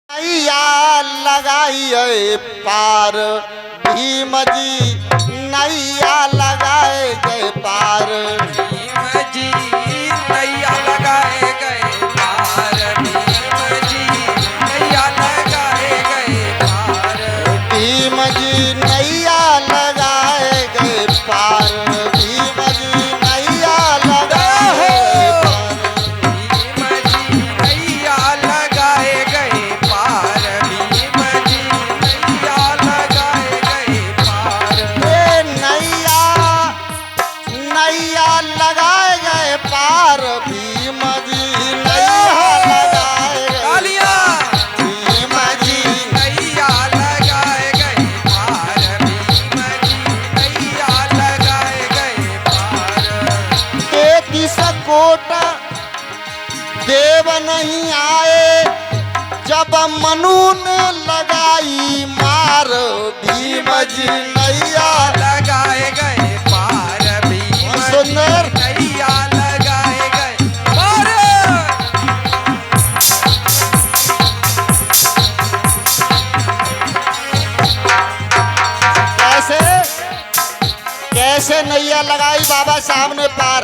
नैया लगाइए पार भीम जी नैया लगाए गए पार। भीम जी नैया लगाए गए पार। भीम जी नैया लगाए गए पार। भीम जी नैया लगाए गए पार। भीम जी नैया लगाए गए पार। भीम जी नैया लगाए गए पार। भीम जी नैया लगाए गए पार। नैया लगाए गए पार। भीम जी नैया लगाए गए तालियां। भीम जी नैया लगाए गए पार। भीम जी नैया लगाए गए पार। 33 कोट देव नहीं आए जब मनु ने लगाई मार। भीम जी नैया लगाए गए पार। भीम सुंदर। जी नैया लगाए गए पार। कैसे कैसे नैया लगाई बाबा साहब ने पार।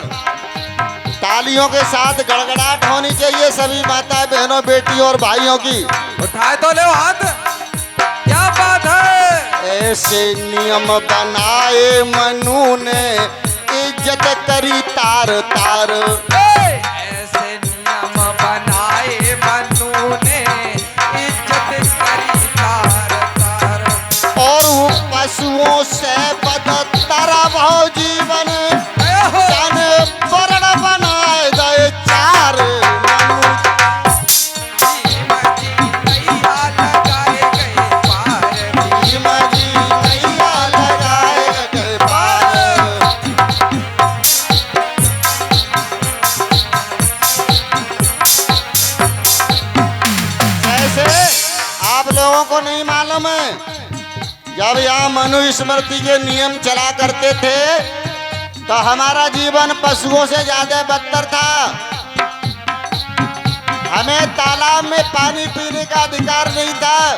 तालियों के साथ गड़गड़ाहट होनी चाहिए सभी माता बहनों बेटियों और भाइयों की। उठाए तो ले हाथ। क्या बात है। ऐसे नियम बनाए मनु ने इज्जत करी तार तार। ऐसे नियम बनाए मनु ने इज्जत करी तार तार। और वो पशुओं से बदतर भाव जीवन जन वर्ण बनाए गए चार। भीम जी नैया लगाए गए पार। भीम जी नैया लगाए गए पार। कैसे आप लोगों को नहीं मालूम है जब यहाँ मनुस्मृति के नियम चला करते थे तो हमारा जीवन पशुओं से ज्यादा बदतर था। हमें तालाब में पानी पीने का अधिकार नहीं था।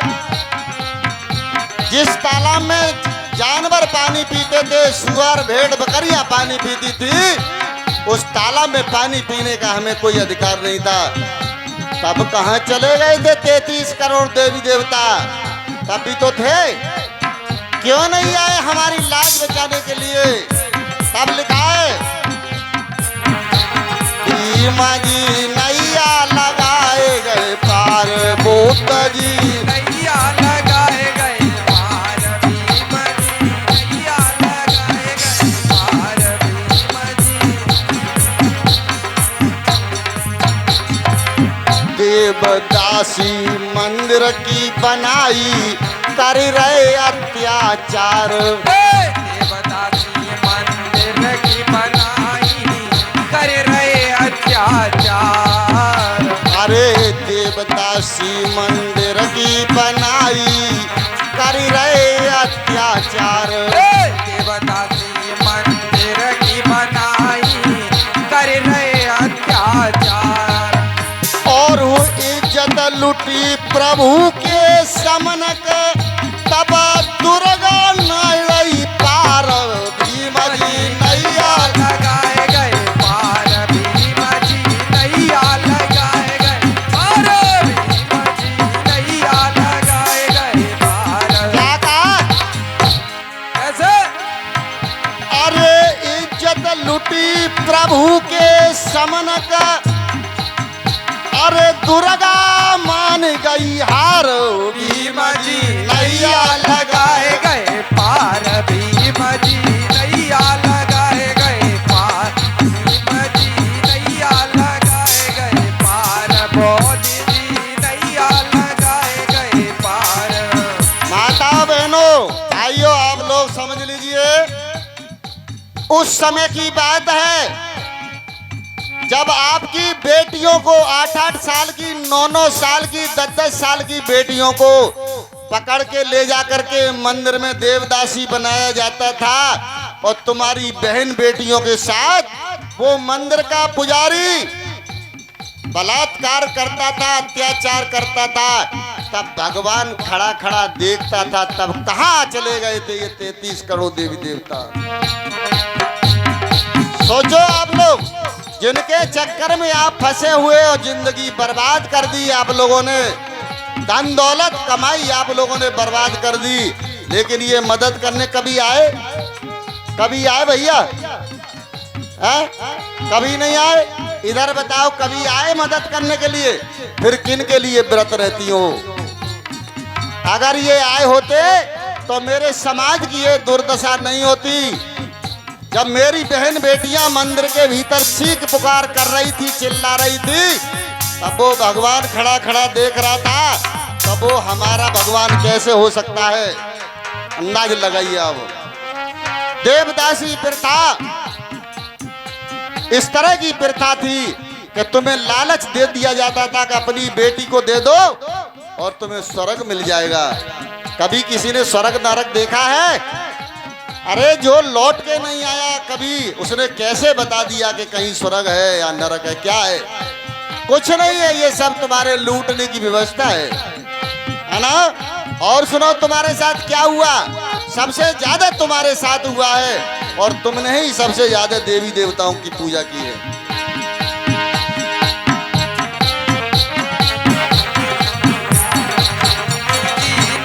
जिस तालाब में जानवर पानी पीते थे, सुअर भेड़ बकरियां पानी पीती थी, उस तालाब में पानी पीने का हमें कोई अधिकार नहीं था। तब कहाँ चले गए थे 33 करोड़ देवी देवता? तब भी तो थे। क्यों नहीं आए हमारी लाज बचाने के लिए? तब लिखा है भीम जी नैया लगाए गए पार। बोत जी नैया लगाए गए पार। भीम जी नैया लगाए गए पार। भीम जी देवदासी मंदिर की बनाई कर रहे अत्याचार। देवदासी मंदिर की बनाई कर रहे अत्याचार। अरे देवदासी मंदिर की बनाई कर रहे अत्याचार। देवदासी मंदिर की बनाई कर रहे अत्याचार। और वो इज्जत लुटी प्रभु के समनक तब दुर्गा नाई पार। भीम जी नैया लगाए गए पार। भीम जी नैया लगाए गए पार। भीम जी नैया लगाए गए पार। क्या कहा? कैसे? अरे इज्जत लुटी प्रभु के समनक अरे दुर्गा मान गई हार। भीम जी नैया लगाए गए पार। भीम जी नैया लगाए गए पार। भीम जी नैया लगाए गए पार। भोली जी नैया लगाए गए पार। माता बहनों भाइयों आप लोग समझ लीजिए उस समय की बात है जब आपकी बेटियों को 8-8 साल की 9-9 साल की 10-10 साल की बेटियों को पकड़ के ले जाकर के मंदिर में देवदासी बनाया जाता था और तुम्हारी बहन बेटियों के साथ वो मंदिर का पुजारी बलात्कार करता था, अत्याचार करता था, तब भगवान खड़ा खड़ा देखता था। तब कहाँ चले गए थे ये 33 करोड़ देवी देवता? सोचो आप लोग, जिनके चक्कर में आप फंसे हुए और जिंदगी बर्बाद कर दी आप लोगों ने, धन दौलत कमाई आप लोगों ने बर्बाद कर दी, लेकिन ये मदद करने कभी आए? कभी आए भैया? कभी नहीं आए। इधर बताओ, कभी आए मदद करने के लिए? फिर किन के लिए व्रत रहती हो? अगर ये आए होते तो मेरे समाज की ये दुर्दशा नहीं होती। जब मेरी बहन बेटियां मंदिर के भीतर चीख पुकार कर रही थी, चिल्ला रही थी, तब वो भगवान खड़ा खड़ा देख रहा था। तब वो हमारा भगवान कैसे हो सकता है? अंदाज लगाइए आप। देवदासी प्रथा इस तरह की प्रथा थी कि तुम्हें लालच दे दिया जाता था कि अपनी बेटी को दे दो और तुम्हें स्वर्ग मिल जाएगा। कभी किसी ने स्वर्ग नरक देखा है? अरे जो लौट के नहीं आया कभी, उसने कैसे बता दिया कि कहीं स्वर्ग है या नरक है? क्या है? कुछ नहीं है, ये सब तुम्हारे लूटने की व्यवस्था है ना? और सुनो, तुम्हारे साथ क्या हुआ? सबसे ज्यादा तुम्हारे साथ हुआ है और तुमने ही सबसे ज्यादा देवी देवताओं की पूजा की है।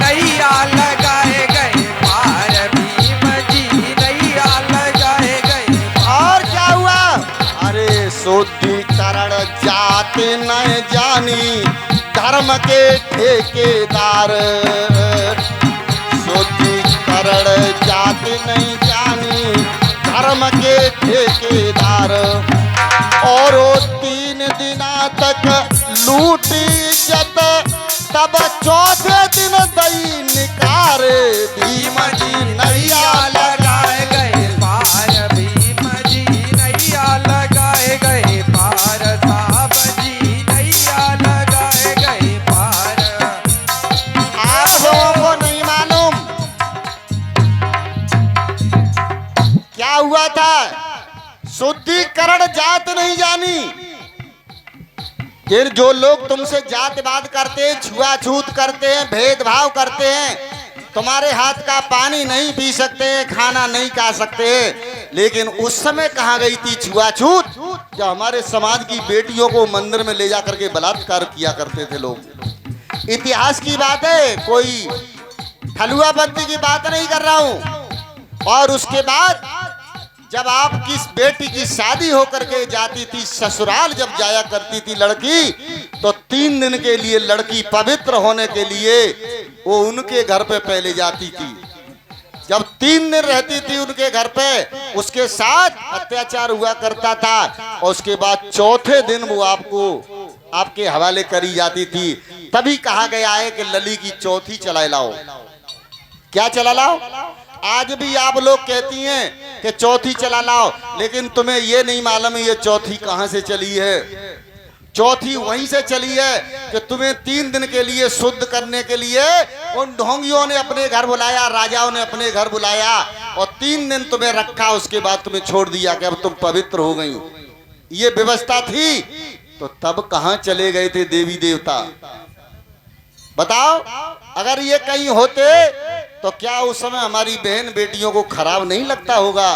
नैया लगाए गए पार, भीम जी नैया लगाए गए। और क्या हुआ? अरे शुद्धिकरण जाते न जानी धर्म के ठेकेदार, शुद्धिकरण जाते नहीं जानी धर्म के ठेकेदार। और वो 3 दिना तक लूटी इज्जत, तब चौथे दिन दई निकारे भीम जी नैया लगाए गए पार, भीम जी नैया लगाए गए पार, साहब जी नैया लगाए गए पार। आप लोगों को नहीं मालूम क्या हुआ था? शुद्धिकरण जात नहीं जानी। फिर जो लोग तुमसे जातिवाद करते हैं, छुआछूत करते हैं, भेदभाव करते हैं, तुम्हारे हाथ का पानी नहीं पी सकते हैं, खाना नहीं खा सकते हैं, लेकिन उस समय कहाँ गई थी छुआछूत? जब हमारे समाज की बेटियों को मंदिर में ले जा करके बलात्कार किया करते थे लोग। इतिहास की बात है, कोई हलुआ बंदी की बात नहीं कर रहा हूं। और उसके बाद जब आपकी बेटी की शादी होकर के जाती थी ससुराल, जब जाया करती थी लड़की, तो 3 दिन के लिए लड़की पवित्र होने के लिए वो उनके घर पे पहले जाती थी। जब 3 दिन रहती थी उनके घर पे, उसके साथ अत्याचार हुआ करता था और उसके बाद चौथे दिन वो आपके हवाले करी जाती थी। तभी कहा गया है कि लली की चौथी चला लाओ। क्या चला लाओ? आज भी आप लोग कहती हैं कि चौथी चला लाओ, लेकिन तुम्हें ये नहीं मालूम ये चौथी कहां से चली है। चौथी वहीं से चली है कि तुम्हें 3 दिन के लिए शुद्ध करने के लिए उन ढोंगियों ने अपने घर बुलाया, राजाओं ने अपने घर बुलाया और 3 दिन तुम्हें रखा, उसके बाद तुम्हें छोड़ दिया कि अब तुम पवित्र हो गई। ये व्यवस्था थी। तो तब कहां चले गए थे देवी देवता? बताओ। अगर ये कहीं होते तो क्या उस समय हमारी बहन बेटियों को खराब नहीं लगता होगा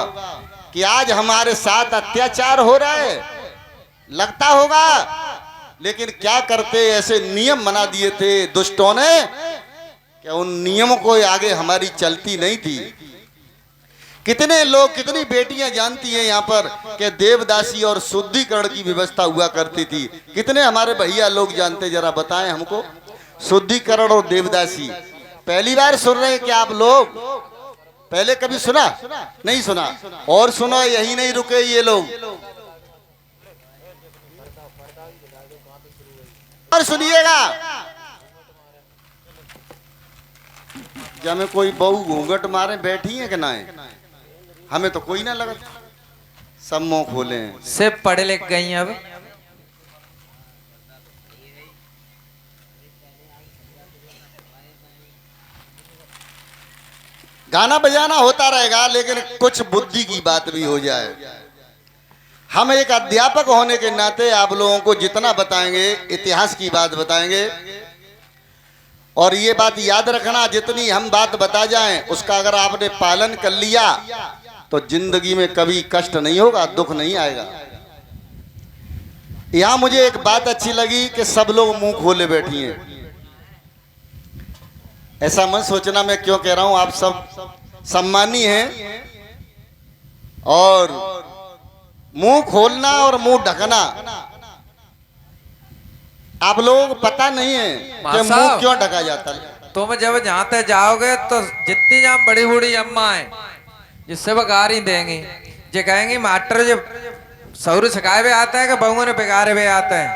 कि आज हमारे साथ अत्याचार हो रहा है? लगता होगा। लेकिन क्या करते, ऐसे नियम बना दिए थे दुष्टों ने कि उन नियमों को आगे हमारी चलती नहीं थी। कितने लोग, कितनी बेटियां जानती हैं यहाँ पर कि देवदासी और शुद्धिकरण की व्यवस्था हुआ करती थी? कितने हमारे भैया लोग जानते, जरा बताएं हमको। शुद्धिकरण और देवदासी पहली बार सुन रहे हैं क्या आप लोग? पहले कभी सुना? नहीं सुना। और सुनो, यही नहीं रुके ये लोग, और सुनिएगा। जब में कोई बहू घूंघट मारे बैठी है कि ना है? हमें तो कोई ना लगा, सब मुंह खोले हैं। से पढ़े लिख गई अब। गाना बजाना होता रहेगा, लेकिन कुछ बुद्धि की बात भी हो जाए। हम एक अध्यापक होने के नाते आप लोगों को जितना बताएंगे इतिहास की बात बताएंगे, और ये बात याद रखना, जितनी हम बात बता जाएं उसका अगर आपने पालन कर लिया तो जिंदगी में कभी कष्ट नहीं होगा, दुख नहीं आएगा। यहां मुझे एक बात अच्छी लगी कि सब लोग मुंह खोले बैठी हैं। ऐसा मत सोचना मैं क्यों कह रहा हूं, आप सब सम्मानी हैं, और मुंह खोलना और मुंह ढकना आप लोगों को पता नहीं है कि मुंह क्यों ढका जाता है। तुम जब जहाँ तक जाओगे तो जितनी जहाँ बड़ी बूढ़ी अम्मा है जिससे वो गारी देंगी, जो कहेंगी मास्टर जो सौर सिखाए हुए आता है कि बहुओं ने बिगाड़े हुए आते हैं।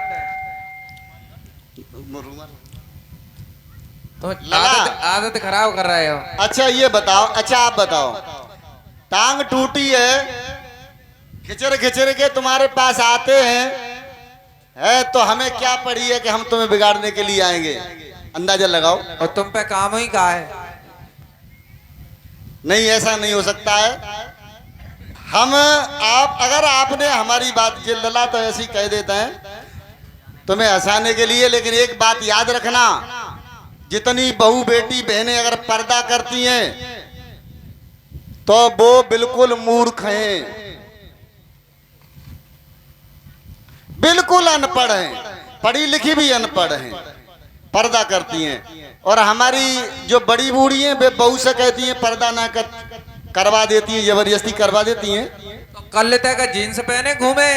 तो आदत खराब कर रहे हो। अच्छा ये बताओ, अच्छा आप बताओ, टांग टूटी है, खिचर खिचर के तुम्हारे पास आते हैं है तो हमें क्या पड़ी है कि हम तुम्हें बिगाड़ने के लिए आएंगे? अंदाजा लगाओ। और तुम पे काम ही कहा है? नहीं, ऐसा नहीं हो सकता है। हम आप अगर आपने हमारी बात जिल डला तो ऐसे ही कह देते हैं तुम्हें हंसाने के लिए, लेकिन एक बात याद रखना, जितनी बहू बेटी बहनें अगर पर्दा करती हैं तो वो बिल्कुल मूर्ख हैं, बिल्कुल अनपढ़ हैं, पढ़ी लिखी भी अनपढ़ हैं, पर्दा करती हैं। और हमारी जो बड़ी बूढ़ी हैं वे बहू से कहती हैं पर्दा ना करवा देती हैं, जबरदस्ती करवा देती हैं। तो कल लेते का जीन्स पहने घूमे।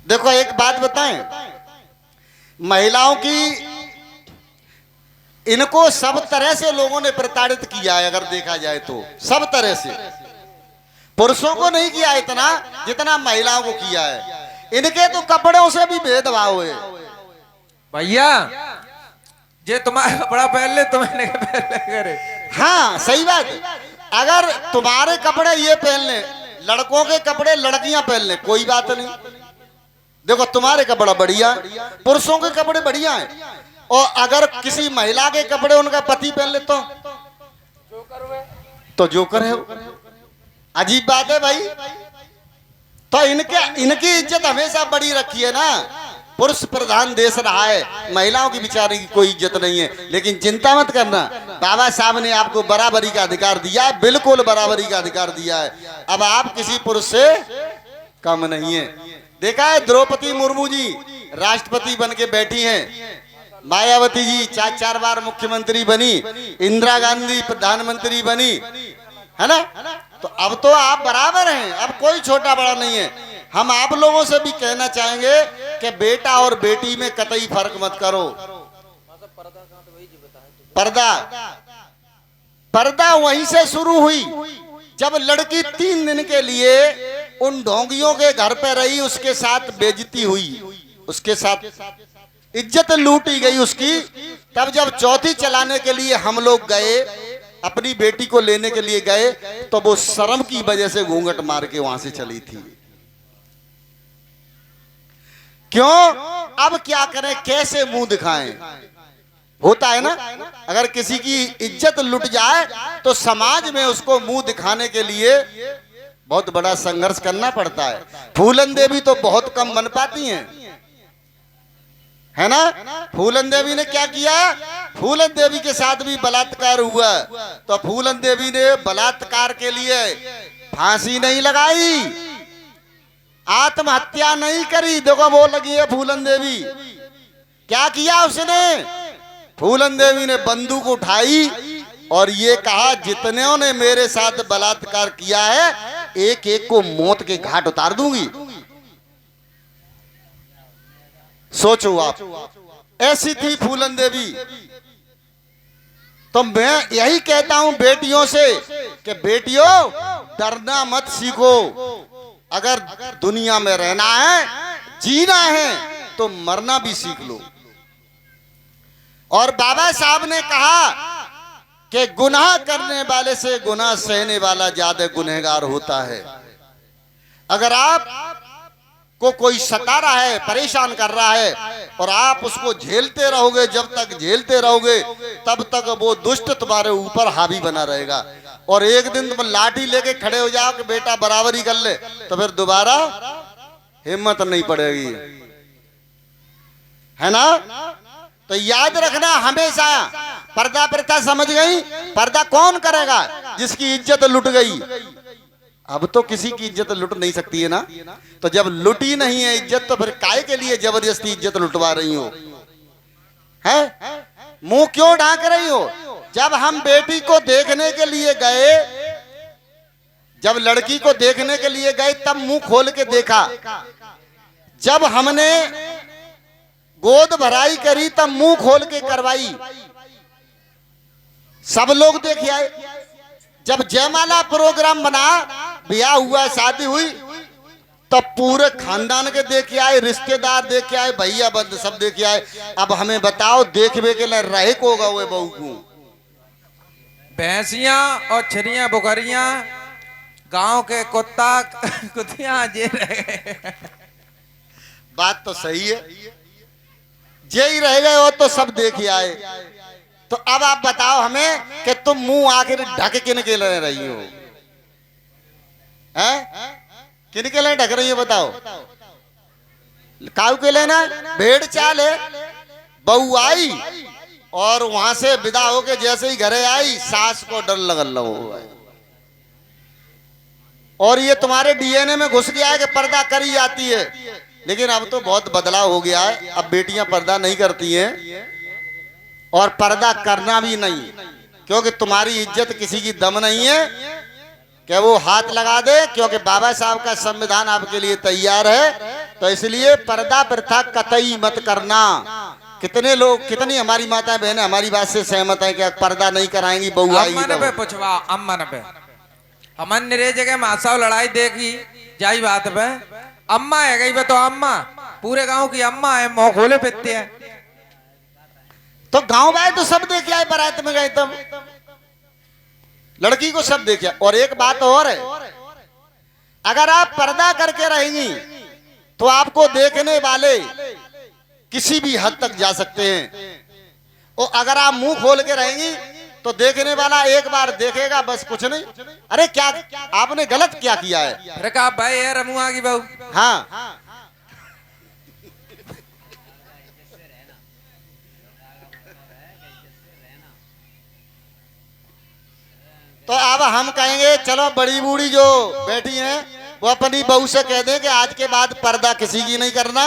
देखो एक बात बताएं, महिलाओं की इनको सब तरह से लोगों ने प्रताड़ित किया है, अगर देखा जाए तो सब तरह से। पुरुषों को नहीं किया इतना जितना महिलाओं को किया है। इनके तो कपड़ों से भी भेदभाव है। भैया जे तुम्हारा कपड़ा पहन ले तुम्हें पहन ले करे। हाँ सही बात है, अगर तुम्हारे कपड़े ये पहन ले, लड़कों के कपड़े लड़कियां पहन ले, कोई बात नहीं। देखो तुम्हारे कपड़ा बढ़िया है, पुरुषों के कपड़े बढ़िया हैं, और अगर किसी महिला के कपड़े उनका पति पहन ले तो जोकर है। अजीब बात है भाई। तो इनकी इज्जत हमेशा बड़ी रखी है ना। पुरुष प्रधान देश रहा है, महिलाओं की बेचारी की कोई इज्जत नहीं है। लेकिन चिंता मत करना, बाबा साहब ने आपको बराबरी का अधिकार दिया है, बिल्कुल बराबरी का अधिकार दिया है। अब आप किसी पुरुष से कम नहीं है। देखा है द्रौपदी मुर्मू जी राष्ट्रपति बन के बैठी हैं, मायावती जी 4 बार मुख्यमंत्री बनी, इंदिरा गांधी प्रधानमंत्री बनी, है ना। तो अब तो आप बराबर हैं, अब कोई छोटा बड़ा नहीं है। हम आप लोगों से भी कहना चाहेंगे कि बेटा और बेटी में कतई फर्क मत करो। पर्दा वहीं से शुरू हुई जब लड़की 3 दिन के लिए उन ढोंगियों के घर पे रही, उसके साथ बेइज्जती हुई, उसके साथ इज्जत लूटी गई उसकी। तब जब चौथी चलाने के लिए हम लोग गए, अपनी बेटी को लेने के लिए गए, तो वो शर्म की वजह से घूंघट मार के वहां से चली थी। क्यों? अब क्या करें, कैसे मुंह दिखाएं? होता है ना, अगर किसी की इज्जत लुट जाए तो समाज में उसको मुंह दिखाने के लिए बहुत बड़ा संघर्ष करना पड़ता है। फूलन देवी तो बहुत कम बन पाती हैं, है ना। फूलन देवी ने क्या किया? फूलन देवी के साथ भी बलात्कार हुआ, तो फूलन देवी ने बलात्कार के लिए फांसी नहीं लगाई, आत्महत्या नहीं करी। देखो वो लगी है फूलन देवी। क्या किया उसने? फूलन देवी ने बंदूक उठाई और ये कहा जितने ने मेरे साथ बलात्कार किया है एक एक को मौत के घाट उतार दूंगी। सोचो आप, ऐसी थी फूलन देवी। तो मैं यही कहता हूं बेटियों से कि बेटियों डरना मत सीखो। अगर दुनिया में रहना है, जीना है, तो मरना भी सीख लो। और बाबा साहब ने कहा कि गुनाह करने वाले से गुनाह सहने वाला ज्यादा गुनहगार होता है। अगर आप को कोई सता रहा है, परेशान कर रहा है, और आप उसको झेलते रहोगे, जब तक झेलते रहोगे तब तक वो दुष्ट तुम्हारे ऊपर हावी बना रहेगा। और एक दिन तुम लाठी लेके खड़े हो जाओ कि बेटा बराबरी कर ले, तो फिर दोबारा हिम्मत नहीं पड़ेगी, है ना। तो याद रखना हमेशा, पर्दा प्रथा समझ गई, पर्दा कौन करेगा जिसकी इज्जत लुट गई। अब तो किसी की इज्जत लुट नहीं सकती है ना, तो जब लुटी नहीं है इज्जत तो फिर काहे के लिए जबरदस्ती इज्जत लुटवा रही हो, है मुंह क्यों ढांक रही हो। जब हम बेटी को देखने के लिए गए, जब लड़की को देखने के लिए गए तब मुंह खोल के देखा, जब हमने गोद भराई करी तब मुंह खोल के करवाई, सब लोग देख आए। जब जयमाला प्रोग्राम बना, ब्याह हुआ, शादी हुई, तब पूरे खानदान के देख के आए, रिश्तेदार देख के आए, भैया बंद सब देख के आए। अब हमें बताओ देखबे के लिए रहे को होगा वो बहू को। भैंसियां और छरियां बुकरियां, गांव के कुत्ता कुतियां जे रहे। बात तो सही है, जे ही रह गए हो तो सब देख आए। तो अब आप बताओ हमें कि तुम मुंह आखिर ढक किन के ले रही हो, हैं? किन के लिए ढक रही हो बताओ। काऊ के लेना भेड़ चाल है। बहू आई और वहां से विदा होके जैसे ही घरे आई, सास को डर लगल हुआ है, और ये तुम्हारे डीएनए में घुस गया है कि पर्दा करी जाती है। लेकिन अब तो बहुत बदलाव हो गया है, अब बेटियां पर्दा नहीं करती हैं और पर्दा करना भी नहीं, क्योंकि तुम्हारी इज्जत किसी की दम नहीं है कि वो हाथ लगा दे, क्योंकि बाबा साहब का संविधान आपके लिए तैयार है। तो इसलिए पर्दा प्रथा कतई मत करना। कितने लोग, कितनी हमारी माताएं बहनें हमारी बात से सहमत है कि पर्दा नहीं कराएंगी, बहू आएगी पे पुछवा अम्मन पे, हमन ने जगह मासाव लड़ाई देखी जाई बात पे, अम्मा है गई तो अम्मा, पूरे गांव की अम्मा है, मुंह खोले फिरते हैं। तो गांव में तो सब देखे आए, बारात में गए तब लड़की को सब देखे। और एक बात और है, अगर आप पर्दा करके रहेंगी तो आपको देखने वाले किसी भी हद तक जा सकते हैं, और अगर आप मुंह खोल के रहेंगी तो देखने वाला एक बार देखेगा, बस कुछ नहीं, अरे क्या आपने गलत क्या किया है। अरे कहा भाई है रमुआ की बहू, हाँ तो अब हम कहेंगे चलो बड़ी बूढ़ी जो बैठी हैं वो अपनी बहू से कह दें कि आज के बाद पर्दा किसी की नहीं करना,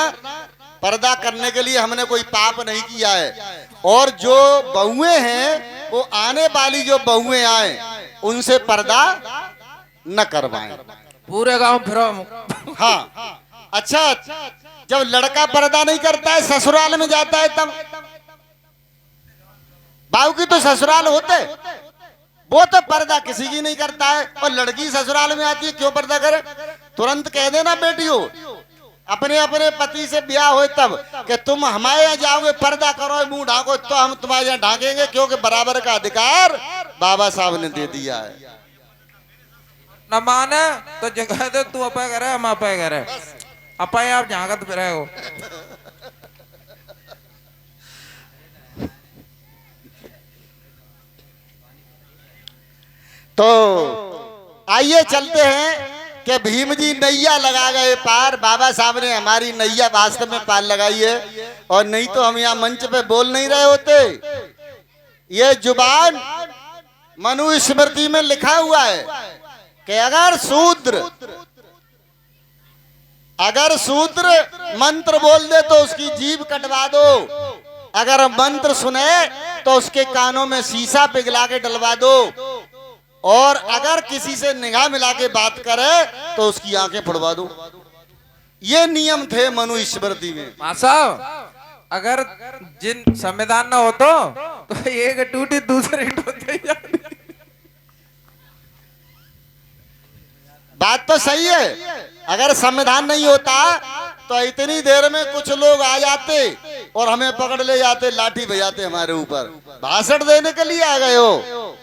पर्दा करने के लिए हमने कोई पाप नहीं किया है। और जो बहुएं हैं वो आने वाली जो बहुएं आए उनसे पर्दा न करवाएं, पूरे गांव फिरो। हाँ अच्छा, जब लड़का पर्दा नहीं करता है ससुराल में जाता है तब, बहू की तो ससुराल होते, वो तो पर्दा किसी की नहीं करता है। और लड़की ससुराल में आती है क्यों पर्दा करे। तुरंत कह देना बेटियों, अपने अपने पति से ब्याह हो तब कि तुम हमारे यहाँ जाओगे पर्दा करो मुंह ढाको, तो हम तुम्हारे यहाँ ढाकेंगे, क्योंकि बराबर का अधिकार बाबा साहब ने दे दिया है। न माने तो जगह दे, तू अपा करे हम अपा करे, अपा आप झांकत फिरे हो। तो आइए चलते हैं कि भीम जी नैया लगा गए पार, बाबा साहब ने हमारी नैया वास्तव में पार लगाई है, और नहीं तो हम यहाँ मंच पे बोल नहीं रहे होते। ये जुबान मनुस्मृति में लिखा हुआ है कि अगर शूद्र मंत्र बोल दे तो उसकी जीभ कटवा दो, अगर मंत्र सुने तो उसके कानों में शीशा पिघला के डलवा दो, और अगर किसी से निगाह मिला के बात करे तो उसकी आंखें फुड़वा दो। ये नियम थे मनुस्मृति में। साहब अगर जिन संविधान न हो तो एक टूटी दूसरे टूटे। बात तो सही है, अगर संविधान नहीं होता तो इतनी देर में कुछ लोग आ जाते और हमें पकड़ ले जाते, लाठी बजाते हमारे ऊपर, भाषण देने के लिए आ गए हो,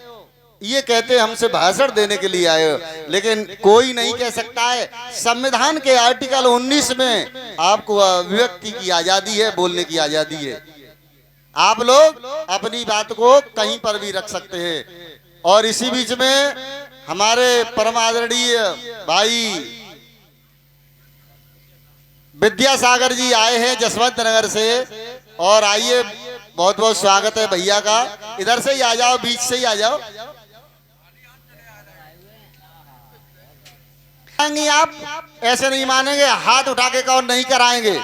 ये कहते हमसे भाषण देने के लिए आए हो। लेकिन कोई नहीं कह सकता है, संविधान के आर्टिकल 19 में आपको अभिव्यक्ति की आजादी है, बोलने की आजादी है, आप लोग अपनी बात को कहीं पर भी रख सकते हैं। और इसी बीच में हमारे परम आदरणीय भाई विद्यासागर जी आए हैं जसवंत नगर से। और आइए, बहुत बहुत स्वागत है भैया का। इधर से ही आ जाओ, बीच से ही आ जाओ। आप ऐसे नहीं मानेंगे, हाथ उठा के कहो नहीं कराएंगे।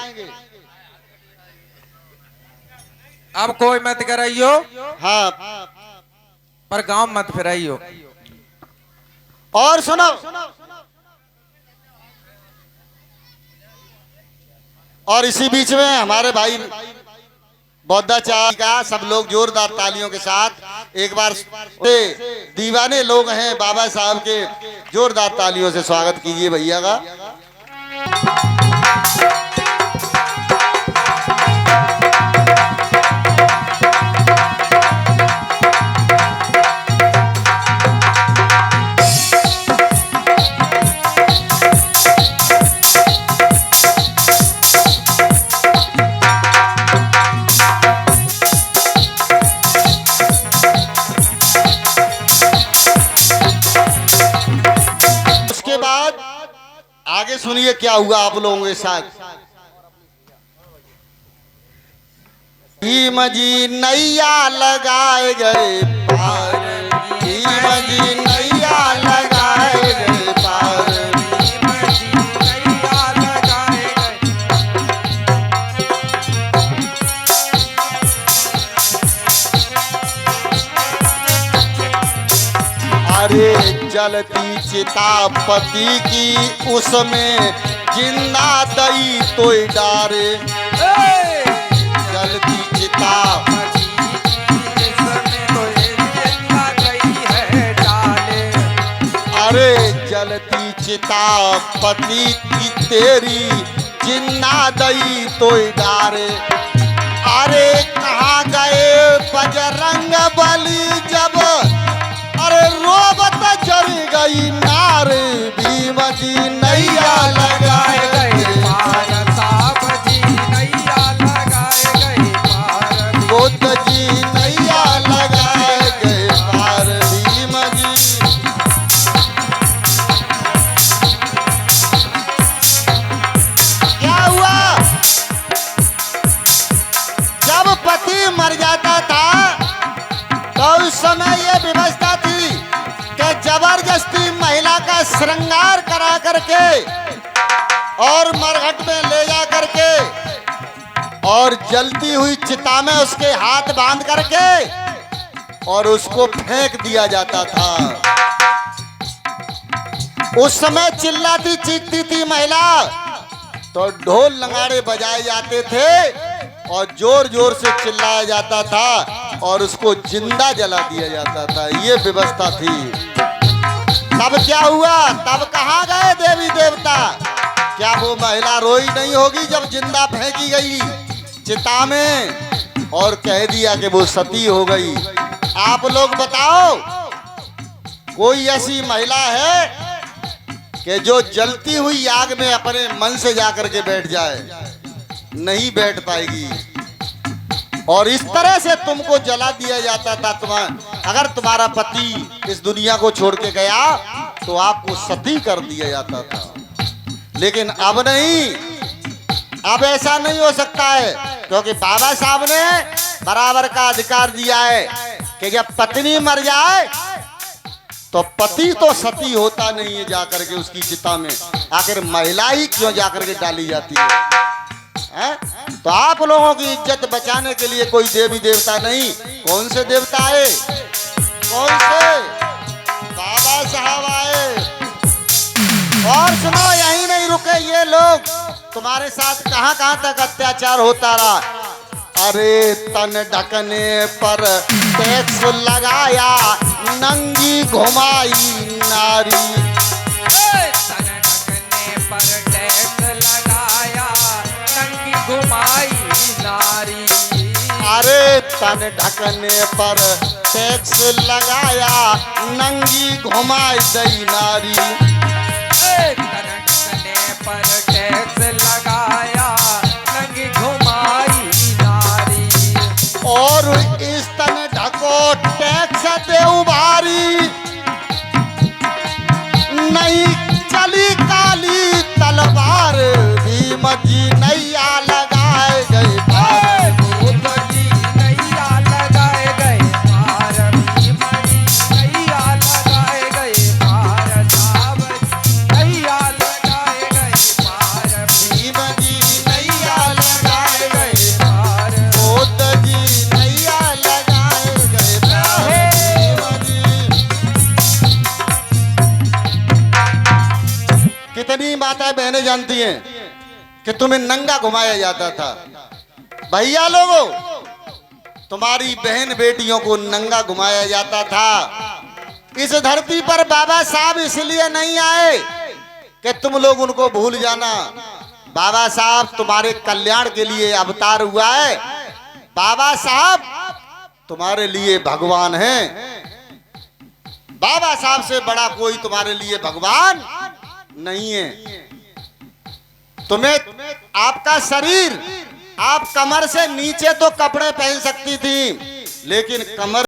अब कोई मत कराइयो, हाँ, पर गांव मत फिराइयो। और सुनो, और इसी बीच में हमारे भाई बौद्धाचार्य का सब लोग जोरदार तालियों के साथ एक बार दीवाने लोग हैं बाबा साहब के, जोरदार तालियों से स्वागत कीजिए भैया का। आगे सुनिए क्या हुआ आप लोगों के साथ। भीम जी नैया लगाए गए पार, भीम जी नैया लगाए गए पार, भीम जी नैया लगाए अरे जलती चिता पति की उसमें जिंदा दई तो डारे, जलती चिता अरे जलती चिता पति की तेरी जिंदा दई तो डारे। अरे कहाँ गए बजरंग बली जब अरे रोबत जर गई नार, भीम जी नैया लगाए गए पार, साहब जी नैया लगाए गए पार, बुद्ध जी नैया लगाए गए पार, भीम जी। क्या हुआ? जब पति मर जाता था तो उस समय ये व्यवस्था थी कि जबरदस्ती महिला का श्रृंगार करा करके और मरघट में ले जा करके और जलती हुई चिता में उसके हाथ बांध करके और उसको फेंक दिया जाता था। उस समय चिल्लाती चीखती थी महिला तो ढोल नगाड़े बजाए जाते थे और जोर जोर से चिल्लाया जाता था और उसको जिंदा जला दिया जाता था। ये व्यवस्था थी। तब क्या हुआ? तब कहाँ गए देवी देवता? क्या वो महिला रोई नहीं होगी जब जिंदा फेंकी गई चिता में और कह दिया कि वो सती हो गई? आप लोग बताओ, कोई ऐसी महिला है कि जो जलती हुई आग में अपने मन से जाकर के बैठ जाए? नहीं बैठ पाएगी। और इस तरह से तुमको जला दिया जाता था। अगर तुम्हारा पति इस दुनिया को छोड़ के गया तो आपको सती कर दिया जाता था। लेकिन अब नहीं, अब ऐसा नहीं हो सकता है, क्योंकि बाबा साहब ने बराबर का अधिकार दिया है कि जब पत्नी मर जाए तो पति तो सती होता नहीं है जाकर के उसकी चिता में। आखिर महिला ही क्यों जाकर के डाली जाती है? तो आप लोगों की इज्जत बचाने के लिए कोई देवी देवता नहीं। कौन से देवता आए? कौन से? बाबा साहब आए। और सुनो, यहीं नहीं रुके ये लोग, तुम्हारे साथ कहां कहां तक अत्याचार होता रहा। अरे तन ढकने पर टैक्स लगाया, नंगी घुमाई नारी। तन ढकने पर टैक्स लगाया, नंगी घुमाई नारी। अरे तन ढकने पर टैक्स लगाया, नंगी घुमाई दई नारी। तन ढकने पर टैक्स लगाया, नंगी घुमाई नारी। और इस तन ढको टैक्स दे उभारी, नहीं चली काली तलवार, भीम जी नैया लगाए गए पार। भीम जी नैया लगाए गए पार, भीम जी नैया लगाए गए पार, साहब नैया लगाए गए पार, भीम जी नैया लगाए गए, पार। मोद जी नैया लगाए गए पार। भीम जी। कितनी माताएं बहनें जानती हैं कि तुम्हें नंगा घुमाया जाता था। भैया लोगों, तुम्हारी बहन बेटियों को नंगा घुमाया जाता था। इस धरती पर बाबा साहब इसलिए नहीं आए कि तुम लोग उनको भूल जाना। बाबा साहब तुम्हारे कल्याण के लिए अवतार हुआ है। बाबा साहब तुम्हारे लिए भगवान हैं। बाबा साहब से बड़ा कोई तुम्हारे लिए भगवान नहीं है। तुम्हें आपका शरीर, आप कमर से नीचे तो कपड़े पहन सकती थी, लेकिन कमर